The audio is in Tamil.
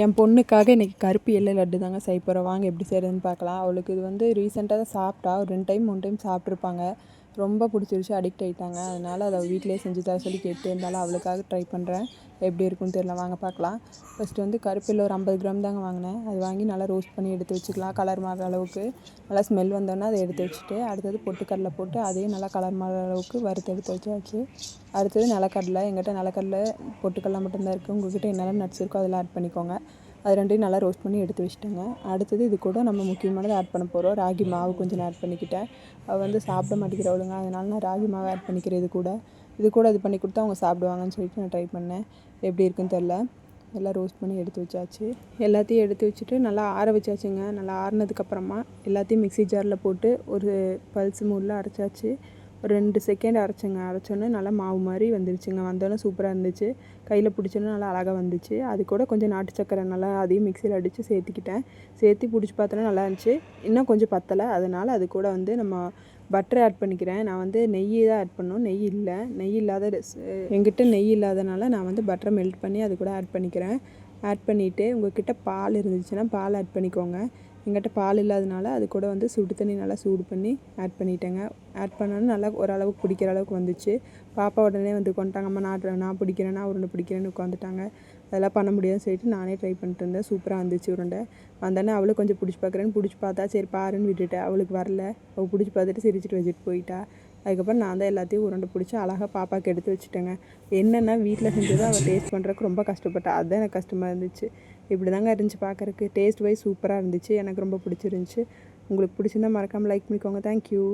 என் பொண்ணுக்காக இன்றைக்கி கருப்பு எள்ளு லட்டு தாங்க செய்ய போகிறோம். வாங்க எப்படி செய்கிறதுன்னு பார்க்கலாம். அவளுக்கு இது வந்து ரீசெண்டாக தான் சாப்பிட்டா. ஒரு 2 டைம் 3 டைம் சாப்பிட்ருப்பாங்க. ரொம்ப பிடிச்சிருச்சு, அடிக்ட் ஆகிட்டாங்க. அதனால் அதை வீட்டிலே செஞ்சு தர சொல்லி கேட்டு இருந்தாலும் அவளுக்காக ட்ரை பண்ணுறேன். எப்படி இருக்குன்னு தெரியல, வாங்க பார்க்கலாம். ஃபஸ்ட்டு வந்து கருப்பு எள்ளு ஒரு 50 கிராம் தாங்க வாங்கினேன். அது வாங்கி நல்லா ரோஸ்ட் பண்ணி எடுத்து வச்சுக்கலாம். கலர் மாறுற அளவுக்கு நல்லா ஸ்மெல் வந்தோடனே அதை எடுத்து வச்சுட்டு, அடுத்தது பொட்டுக்கடலை போட்டு அதையும் நல்லா கலர் மாறுற அளவுக்கு வறுத்து எடுத்து வச்சாச்சு. அடுத்தது நிலக்கடலை. எங்கிட்ட நிலக்கடலை பொட்டுக்கடலை மட்டும்தான் இருக்குது. உங்கள்கிட்ட என்னெல்லாம் நட்ஸ் இருக்கோ அதெல்லாம் ஆட் பண்ணிக்கோங்க. அது ரெண்டையும் நல்லா ரோஸ்ட் பண்ணி எடுத்து வச்சுட்டேங்க. அடுத்தது இது கூட நம்ம முக்கியமானது ஆட் பண்ண போகிறோம். ராகி மாவு கொஞ்சம் நான் ஆட் பண்ணிக்கிட்டேன். அவள் வந்து சாப்பிட மாட்டேங்கிறவளுங்க, அதனால நான் ராகி மாவு ஆட் பண்ணிக்கிறேன். இது கூட இது பண்ணி கொடுத்தா அவங்க சாப்பிடுவாங்கன்னு சொல்லிட்டு நான் ட்ரை பண்ணேன். எப்படி இருக்குன்னு தெரில. எல்லாம் ரோஸ்ட் பண்ணி எடுத்து வச்சாச்சு. எல்லாத்தையும் எடுத்து வச்சுட்டு நல்லா ஆற வச்சாச்சுங்க. நல்லா ஆறினதுக்கப்புறமா எல்லாத்தையும் மிக்ஸி ஜாரில் போட்டு ஒரு பல்ஸ் மூடில் அரைச்சாச்சு. ஒரு 2 செகண்ட் அரைச்சேங்க. அரைச்சோன்னே நல்லா மாவு மாதிரி வந்துருச்சுங்க. வந்தோடனே சூப்பராக இருந்துச்சு. கையில் பிடிச்சோன்னே நல்லா அழகாக வந்துச்சு. அது கூட கொஞ்சம் நாட்டு சக்கரை நல்லா அதையும் மிக்சியில் அடித்து சேர்த்துக்கிட்டேன். சேர்த்து பிடிச்சி பார்த்தோன்னா நல்லா இருந்துச்சு. இன்னும் கொஞ்சம் பத்தலை, அதனால் அது கூட வந்து நம்ம பட்டர் ஆட் பண்ணிக்கிறேன். நான் வந்து நெய் தான் ஆட் பண்ணணும். நெய் இல்லை, நெய் இல்லாத என்கிட்ட நெய் இல்லாதனால நான் வந்து பட்டரை மெல்ட் பண்ணி அது கூட ஆட் பண்ணிக்கிறேன். ஆட் பண்ணிவிட்டு உங்கள்கிட்ட பால் இருந்துச்சுன்னா பால் ஆட் பண்ணிக்கோங்க. எங்கிட்ட பால் இல்லாதனால அது கூட வந்து சுடு தண்ணி நல்லா சூடு பண்ணி ஆட் பண்ணிட்டேங்க. ஆட் பண்ணோன்னு நல்லா ஓரளவுக்கு பிடிக்கிற அளவுக்கு வந்துச்சு. பாப்பா உடனே வந்து கொண்டாங்கம்மா நான் பிடிக்கிறேன், நான் உருண்டை பிடிக்கிறேன்னு உட்காந்துட்டாங்க. அதெல்லாம் பண்ண முடியாதுன்னு சொல்லிட்டு நானே ட்ரை பண்ணிட்டு இருந்தேன். சூப்பராக வந்துச்சு உருண்டை. வந்தோடனே அவளும் கொஞ்சம் பிடிச்சி பார்க்குறேன்னு பிடிச்சி பார்த்தா சரி பாருன்னு விட்டுட்டேன். அவளுக்கு வரல. அவள் பிடிச்சி பார்த்துட்டு சிரிச்சிட்டு வச்சுட்டு போயிட்டா. அதுக்கப்புறம் நான் தான் எல்லாத்தையும் உருண்டை பிடிச்சி அழகாக பாப்பாவுக்கு எடுத்து வச்சுட்டேங்க. என்னென்னா வீட்டில் செஞ்சதை அவள் டேஸ்ட் பண்ணுறதுக்கு ரொம்ப கஷ்டப்பட்டா. அதுதான் எனக்கு கஷ்டமாக இருந்துச்சு. இப்படி தாங்க இருந்துச்சு பார்க்குறக்கு. டேஸ்ட் வைஸ் சூப்பராக இருந்துச்சு. எனக்கு ரொம்ப பிடிச்சிருந்துச்சி. உங்களுக்கு பிடிச்சிருந்தா மறக்காமல் லைக் பண்ணிக்கோங்க. தேங்க்யூ.